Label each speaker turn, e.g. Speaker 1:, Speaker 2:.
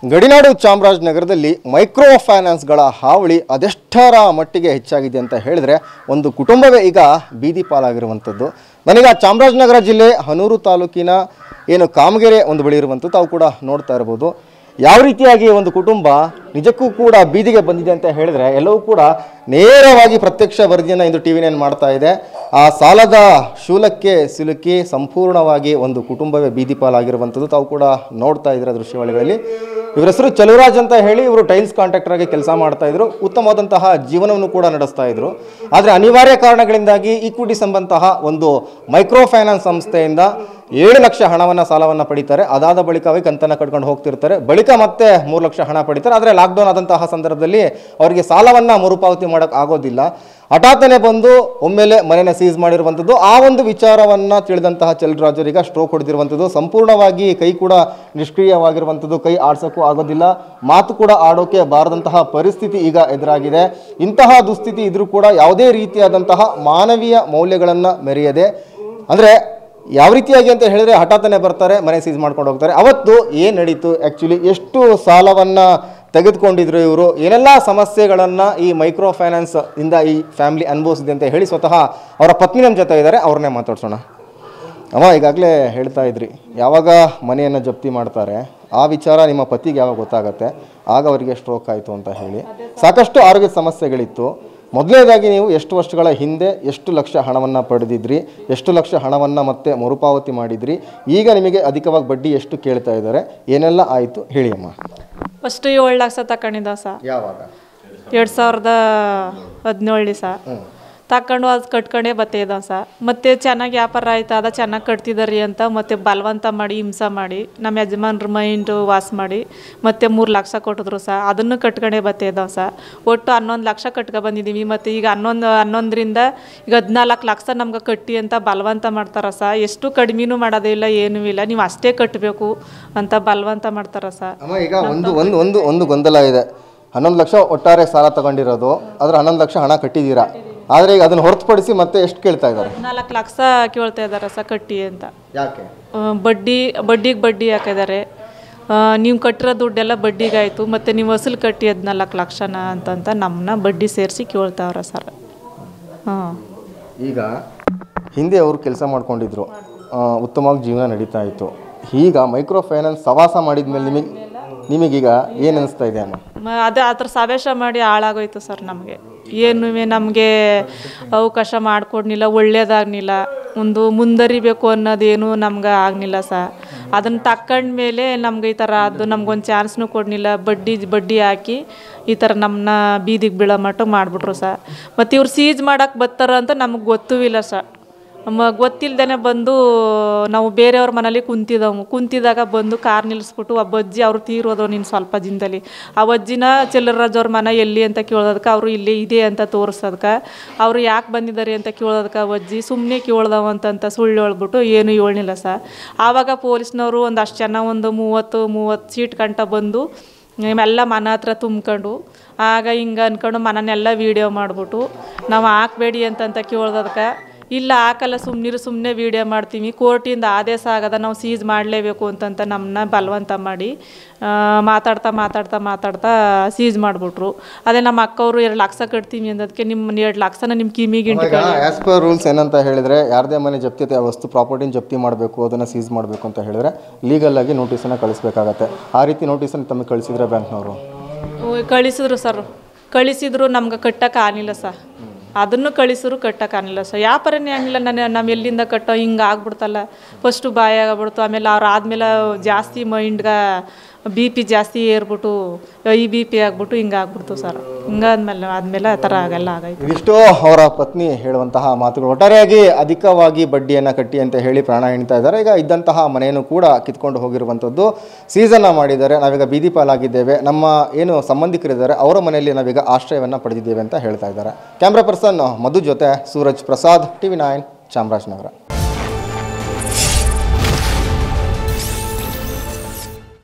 Speaker 1: ಗಡಿನಾಡು ಚಾಮರಾಜನಗರದಲ್ಲಿ ಮೈಕ್ರೋ ಫೈನಾನ್ಸ್ಗಳ ಹಾವಳಿ ಅದೆಷ್ಟರ ಮಟ್ಟಿಗೆ ಹೆಚ್ಚಾಗಿದೆ ಅಂತ ಹೇಳಿದ್ರೆ ಒಂದು ಕುಟುಂಬವೇ ಈಗ ಬೀದಿ ಪಾಲಾಗಿರುವಂಥದ್ದು. ನನಗೆ ಚಾಮರಾಜನಗರ ಜಿಲ್ಲೆ ಹನೂರು ತಾಲೂಕಿನ ಏನು ಕಾಮಗೆರೆ ಒಂದು ಬಳಿ ಇರುವಂಥದ್ದು ತಾವು ಕೂಡ ನೋಡ್ತಾ ಇರ್ಬೋದು. ಯಾವ ರೀತಿಯಾಗಿ ಒಂದು ಕುಟುಂಬ ನಿಜಕ್ಕೂ ಕೂಡ ಬೀದಿಗೆ ಬಂದಿದೆ ಅಂತ ಹೇಳಿದ್ರೆ ಎಲ್ಲವೂ ಕೂಡ ನೇರವಾಗಿ ಪ್ರತ್ಯಕ್ಷ ವರದಿಯನ್ನು ಇಂದು TV9 ಮಾಡ್ತಾ ಇದೆ. ಆ ಸಾಲದ ಶೂಲಕ್ಕೆ ಸಿಲುಕಿ ಸಂಪೂರ್ಣವಾಗಿ ಒಂದು ಕುಟುಂಬವೇ ಬೀದಿ ಪಾಲಾಗಿರುವಂಥದ್ದು ತಾವು ಕೂಡ ನೋಡ್ತಾ ಇದ್ದೀರ ದೃಶ್ಯಾವಳಿಗಳಲ್ಲಿ. ಇವರ ಹೆಸರು ಚಲುವರಾಜ್ ಅಂತ ಹೇಳಿ ಇವರು ಟೈಲ್ಸ್ ಕಾಂಟ್ರಾಕ್ಟರ್ ಆಗಿ ಕೆಲಸ ಮಾಡ್ತಾ ಇದ್ರು. ಉತ್ತಮವಾದಂತಹ ಜೀವನವನ್ನು ಕೂಡ ನಡೆಸ್ತಾ ಇದ್ರು. ಆದರೆ ಅನಿವಾರ್ಯ ಕಾರಣಗಳಿಂದಾಗಿ ಈಕ್ವಿಟಿ ಸಂಬಂತಹ ಒಂದು ಮೈಕ್ರೋ ಫೈನಾನ್ಸ್ ಸಂಸ್ಥೆಯಿಂದ 7 ಲಕ್ಷ ಹಣವನ್ನು ಸಾಲವನ್ನು ಪಡಿತಾರೆ. ಅದಾದ ಬಳಿಕ ಕಂತನ್ನು ಕಟ್ಕೊಂಡು ಹೋಗ್ತಿರ್ತಾರೆ. ಬಳಿಕ ಮತ್ತೆ 3 ಲಕ್ಷ ಹಣ ಪಡಿತಾರೆ. ಆದರೆ ಲಾಕ್ಡೌನ್ ಆದಂತಹ ಸಂದರ್ಭದಲ್ಲಿ ಅವರಿಗೆ ಸಾಲವನ್ನು ಮರುಪಾವತಿ ಮಾಡೋಕ್ಕೆ ಆಗೋದಿಲ್ಲ. ಹಠಾತ್ತನೆ ಬಂದು ಒಮ್ಮೆಲೆ ಮನೆಯನ್ನು ಸೀಸ್ ಮಾಡಿರುವಂಥದ್ದು. ಆ ಒಂದು ವಿಚಾರವನ್ನು ತಿಳಿದಂತಹ ಚಲುವರಾಜ್ ಈಗ ಸ್ಟ್ರೋಕ್ ಹೊಡೆದಿರುವಂಥದ್ದು. ಸಂಪೂರ್ಣವಾಗಿ ಕೈ ಕೂಡ ನಿಷ್ಕ್ರಿಯವಾಗಿರುವಂಥದ್ದು. ಕೈ ಆಡ್ಸೋಕ್ಕೂ ಆಗೋದಿಲ್ಲ, ಮಾತು ಕೂಡ ಆಡೋಕೆ ಬಾರದಂತಹ ಪರಿಸ್ಥಿತಿ ಈಗ ಎದುರಾಗಿದೆ. ಇಂತಹ ದುಸ್ಥಿತಿ ಇದ್ರೂ ಕೂಡ ಯಾವುದೇ ರೀತಿಯಾದಂತಹ ಮಾನವೀಯ ಮೌಲ್ಯಗಳನ್ನು ಮೆರೆಯದೆ, ಅಂದರೆ ಯಾವ ರೀತಿಯಾಗಿ ಅಂತ ಹೇಳಿದ್ರೆ ಹಠಾತ್ತನೆ ಬರ್ತಾರೆ, ಮನೆ ಸೀಸ್ ಮಾಡ್ಕೊಂಡು ಹೋಗ್ತಾರೆ. ಅವತ್ತು ಏನು ನಡೀತು, ಆ್ಯಕ್ಚುಲಿ ಎಷ್ಟು ಸಾಲವನ್ನು ತೆಗೆದುಕೊಂಡಿದ್ರು ಇವರು, ಏನೆಲ್ಲ ಸಮಸ್ಯೆಗಳನ್ನು ಈ ಮೈಕ್ರೋ ಫೈನಾನ್ಸ್ ಇಂದ ಈ ಫ್ಯಾಮಿಲಿ ಅನುಭವಿಸಿದೆ ಅಂತ ಹೇಳಿ ಸ್ವತಃ ಅವರ ಪತ್ನಿ ನಮ್ಮ ಜೊತೆ ಇದ್ದಾರೆ, ಅವ್ರನ್ನೇ ಮಾತಾಡ್ಸೋಣ. ಅಮ್ಮ, ಈಗಾಗಲೇ ಹೇಳ್ತಾ ಇದ್ರಿ ಯಾವಾಗ ಮನೆಯನ್ನು ಜಪ್ತಿ ಮಾಡ್ತಾರೆ ಆ ವಿಚಾರ ನಿಮ್ಮ ಪತಿಗೆ ಯಾವಾಗ ಗೊತ್ತಾಗತ್ತೆ, ಆಗ ಅವರಿಗೆ ಸ್ಟ್ರೋಕ್ ಆಯಿತು ಅಂತ ಹೇಳಿ ಸಾಕಷ್ಟು ಆರೋಗ್ಯದ ಸಮಸ್ಯೆಗಳಿತ್ತು. ಮೊದಲನೇದಾಗಿ ನೀವು ಎಷ್ಟು ವರ್ಷಗಳ ಹಿಂದೆ ಎಷ್ಟು ಲಕ್ಷ ಹಣವನ್ನು ಪಡೆದಿದ್ರಿ, ಎಷ್ಟು ಲಕ್ಷ ಹಣವನ್ನು ಮತ್ತೆ ಮರುಪಾವತಿ ಮಾಡಿದ್ರಿ, ಈಗ ನಿಮಗೆ ಅಧಿಕವಾಗಿ ಬಡ್ಡಿ ಎಷ್ಟು ಕೇಳ್ತಾ ಇದ್ದಾರೆ, ಏನೆಲ್ಲ ಆಯಿತು ಹೇಳಿ ಅಮ್ಮ.
Speaker 2: ಫಸ್ಟ್ 7 ಲಕ್ಷ ತಗೊಂಡಿದ್ದ ಸರ್.
Speaker 1: ಯಾವಾಗ?
Speaker 2: 2017 ಸರ್. ತಗೊಂಡು ಅದು ಕಟ್ಕೊಂಡೇ ಬತ್ತಿದ್ದ ಸರ್. ಮತ್ತೆ ಚೆನ್ನಾಗಿ ವ್ಯಾಪಾರ ಆಯ್ತು, ಅದ ಚೆನ್ನಾಗಿ ಕಟ್ತಿದ್ದಾರಿ ಅಂತ ಮತ್ತೆ ಬಲವಂತ ಮಾಡಿ ಹಿಂಸೆ ಮಾಡಿ ನಮ್ಮ ಯಜಮಾನ್ರ ಮೈಂಡು ವಾಸ್ ಮಾಡಿ ಮತ್ತೆ 3 ಲಕ್ಷ ಕೊಟ್ಟಿದ್ರು ಸರ್. ಅದನ್ನು ಕಟ್ಕೊಂಡೇ ಬತ್ತಿದ್ದ ಸರ್. ಒಟ್ಟು 11 ಲಕ್ಷ ಕಟ್ಕೊ ಬಂದಿದ್ದೀವಿ. ಮತ್ತು ಈಗ 11ರಿಂದ ಈಗ 14 ಲಕ್ಷ ನಮ್ಗೆ ಕಟ್ಟಿ ಅಂತ ಬಲವಂತ ಮಾಡ್ತಾರ ಸರ್. ಎಷ್ಟು ಕಡಿಮೆನೂ ಮಾಡೋದೇ ಇಲ್ಲ, ಏನೂ ಇಲ್ಲ, ನೀವು ಅಷ್ಟೇ ಕಟ್ಟಬೇಕು ಅಂತ ಬಲವಂತ ಮಾಡ್ತಾರ ಸರ್.
Speaker 1: ಈಗ ಒಂದು ಗೊಂದಲ ಇದೆ. 11 ಲಕ್ಷ ಒಟ್ಟಾರೆ ಸಾಲ ತಗೊಂಡಿರೋದು, ಅದ್ರ 11 ಲಕ್ಷ ಹಣ ಕಟ್ಟಿದ್ದೀರಾ. ಆದರೆ ಈಗ ಅದನ್ನು ಹೊರತುಪಡಿಸಿ ಮತ್ತೆ ಎಷ್ಟು ಕೇಳ್ತಾ ಇದ್ದಾರೆ?
Speaker 2: 14 ಲಕ್ಷ ಕೇಳ್ತಾ ಇದ್ದಾರೆ ಸರ್ ಕಟ್ಟಿ ಅಂತ.
Speaker 1: ಯಾಕೆ?
Speaker 2: ಬಡ್ಡಿ ಹಾಕಿದ್ದಾರೆ. ನೀವು ಕಟ್ಟಿರೋ ದುಡ್ಡೆಲ್ಲ ಬಡ್ಡಿಗಾಯಿತು, ಮತ್ತು ನೀವು ವಸೂಲು ಕಟ್ಟಿ 14 ಲಕ್ಷನ ಅಂತಂತ ನಮ್ಮನ್ನ ಬಡ್ಡಿ ಸೇರಿಸಿ ಕೇಳ್ತಾವ್ರೆ ಸರ್. ಹಾಂ, ಈಗ
Speaker 1: ಹಿಂದೆ ಅವರು ಕೆಲಸ ಮಾಡ್ಕೊಂಡಿದ್ರು, ಉತ್ತಮವಾಗಿ ಜೀವನ ನಡೀತಾ ಇತ್ತು. ಈಗ ಮೈಕ್ರೋ ಫೈನಾನ್ಸ್ ಸವಾಸ ಮಾಡಿದ ಮೇಲೆ ನಿಮಗೀಗ ಏನು ಅನಿಸ್ತಾ ಇದೆ ಅಮ್ಮ?
Speaker 2: ಅದೇ ಆ ಥರ ಸವೇಶ ಮಾಡಿ ಹಾಳಾಗೋಯ್ತು ಸರ್. ನಮಗೆ ಅವಕಾಶ ಮಾಡಿಕೊಡ್ನಿಲ್ಲ, ಒಳ್ಳೇದಾಗಲಿಲ್ಲ, ಒಂದು ಮುಂದರಿಬೇಕು ಅನ್ನೋದೇನು ನಮ್ಗೆ ಆಗಲಿಲ್ಲ ಸರ್. ಅದನ್ನು ತಕ್ಕಂಡ್ಮೇಲೆ ನಮ್ಗೆ ಈ ಥರ ಅದು ನಮ್ಗೊಂದು ಚಾನ್ಸ್ನೂ ಕೊಡಲಿಲ್ಲ. ಬಡ್ಡಿ ಹಾಕಿ ಈ ಥರ ನಮ್ಮನ್ನ ಬೀದಿಗೆ ಬೀಳೋ ಮಟ್ಟ ಮಾಡಿಬಿಟ್ರು ಸರ್. ಮತ್ತು ಇವ್ರು ಸೀಜ್ ಮಾಡೋಕ್ಕೆ ಬರ್ತಾರ ಅಂತ ನಮಗೆ ಗೊತ್ತೂ ಇಲ್ಲ ಸರ್. ಗೊತ್ತಿಲ್ಲದೇ ಬಂದು ನಾವು ಬೇರೆಯವ್ರ ಮನೇಲಿ ಕುಂತಿದ್ದಾಗ ಬಂದು ಕಾರ್ ನಿಲ್ಲಿಸ್ಬಿಟ್ಟು ಒಬ್ಬ ಅಜ್ಜಿ ಅವರು ತೀರೋದು ನೀನು ಸ್ವಲ್ಪ ದಿನದಲ್ಲಿ. ಆ ಅಜ್ಜಿನ ಚಲುವರಾಜ್ ಅವ್ರ ಮನೆ ಎಲ್ಲಿ ಅಂತ ಕೇಳೋದಕ್ಕೆ ಅವರು ಇಲ್ಲೇ ಇದೆ ಅಂತ ತೋರಿಸೋದಕ್ಕೆ, ಅವರು ಯಾಕೆ ಬಂದಿದ್ದಾರೆ ಅಂತ ಕೇಳೋದಕ್ಕೆ ಅಜ್ಜಿ ಸುಮ್ಮನೆ ಕೇಳ್ದವ ಅಂತಂತ ಸುಳ್ಳು ಹೇಳ್ಬಿಟ್ಟು ಏನೂ ಹೇಳ್ನಿಲ್ಲ ಸರ್. ಆವಾಗ ಪೊಲೀಸ್ನವರು ಒಂದಷ್ಟು ಜನ ಒಂದು 30 ಸೀಟ್ ಗಂಟ ಬಂದು ಎಲ್ಲ ಮನೆ ಹತ್ರ ತುಂಬ್ಕೊಂಡು ಆಗ ಹಿಂಗೆ ಅಂದ್ಕೊಂಡು ಮನೆಯೆಲ್ಲ ವೀಡಿಯೋ ಮಾಡಿಬಿಟ್ಟು ನಾವು ಹಾಕಬೇಡಿ ಅಂತಂತ ಕೇಳ್ದದಕ್ಕೆ ಇಲ್ಲ ಹಾಕಲ್ಲ, ಸುಮ್ಮನೆ ವೀಡಿಯೋ ಮಾಡ್ತೀವಿ, ಕೋರ್ಟಿಂದ ಆದೇಶ ಆಗದ, ನಾವು ಸೀಸ್ ಮಾಡಲೇಬೇಕು ಅಂತಂತ ನಮ್ಮನ್ನ ಬಲವಂತ ಮಾಡಿ ಮಾತಾಡ್ತಾ ಸೀಸ್ ಮಾಡಿಬಿಟ್ರು. ಅದೇ ನಮ್ಮ ಅಕ್ಕವರು 2 ಲಕ್ಷ ಕಟ್ತೀವಿ ಅಂದದಕ್ಕೆ ನಿಮ್ಮ 2 ಲಕ್ಷನ ನಿಮ್ಮ ಕಿಮಿಗೆ
Speaker 1: ಆ್ಯಸ್ ಪರ್ ರೂಲ್ಸ್ ಏನಂತ ಹೇಳಿದ್ರೆ ಯಾರದೇ ಮನೆ ಜಪ್ತಿ ವಸ್ತು ಪ್ರಾಪರ್ಟಿನ ಜಪ್ತಿ ಮಾಡಬೇಕು, ಅದನ್ನು ಸೀಸ್ ಮಾಡಬೇಕು ಅಂತ ಹೇಳಿದ್ರೆ ಲೀಗಲ್ ಆಗಿ ನೋಟಿಸನ್ನು ಕಳಿಸ್ಬೇಕಾಗತ್ತೆ. ಆ ರೀತಿ ನೋಟಿಸನ್ನು ತಮಗೆ ಕಳಿಸಿದ್ರೆ ಬ್ಯಾಂಕ್ನವರು?
Speaker 2: ಕಳಿಸಿದ್ರು ಸರ್. ಕಳಿಸಿದ್ರು, ನಮ್ಗೆ ಕಟ್ಟಕ್ಕೆ ಆಗಲಿಲ್ಲ ಸರ್. ಅದನ್ನು ಕಳಿಸಿದ್ರು ಕಟ್ಟಕ್ಕಾಗಲಿಲ್ಲ ಸರ್. ವ್ಯಾಪಾರನೇ ಆಗಲಿಲ್ಲ. ನಮ್ಮ ಎಲ್ಲಿಂದ ಕಟ್ಟೋ ಹಿಂಗೆ ಆಗ್ಬಿಡ್ತಲ್ಲ. ಫಸ್ಟು ಬಾಯಿ ಆಗ್ಬಿಡ್ತು, ಆಮೇಲೆ ಅವ್ರು ಆದಮೇಲೆ ಜಾಸ್ತಿ ಮೈಂಡ್ಗೆ BP ಜಾಸ್ತಿ ಏರ್ಬಿಟ್ಟು BP ಆಗ್ಬಿಟ್ಟು ಹಿಂಗೆ ಆಗ್ಬಿಡ್ತು ಸರ್. ಆದಮೇಲೆ ಆ ಥರ ಆಗಾಯಿತು.
Speaker 1: ಇದಿಷ್ಟು ಅವರ ಪತ್ನಿ ಹೇಳುವಂತಹ ಮಾತುಗಳು. ಒಟ್ಟಾರೆಯಾಗಿ ಅಧಿಕವಾಗಿ ಬಡ್ಡಿಯನ್ನು ಕಟ್ಟಿ ಅಂತ ಹೇಳಿ ಪ್ರಾಣ ಎಣಿತಾ ಇದ್ದಾರೆ. ಈಗ ಇದ್ದಂತಹ ಮನೆಯನ್ನು ಕೂಡ ಕಿತ್ಕೊಂಡು ಹೋಗಿರುವಂಥದ್ದು, ಸೀಸನ್ನು ಮಾಡಿದ್ದಾರೆ. ನಾವೀಗ ಬೀದಿ ಪಾಲಾಗಿದ್ದೇವೆ, ನಮ್ಮ ಏನು ಸಂಬಂಧಿಕರಿದ್ದಾರೆ ಅವರ ಮನೆಯಲ್ಲಿ ನಾವೀಗ ಆಶ್ರಯವನ್ನು ಪಡೆದಿದ್ದೇವೆ ಅಂತ ಹೇಳ್ತಾ ಇದ್ದಾರೆ. ಕ್ಯಾಮ್ರಾ ಪರ್ಸನ್ ಮಧು ಜೊತೆ ಸೂರಜ್ ಪ್ರಸಾದ್, TV9 ಚಾಮರಾಜನಗರ.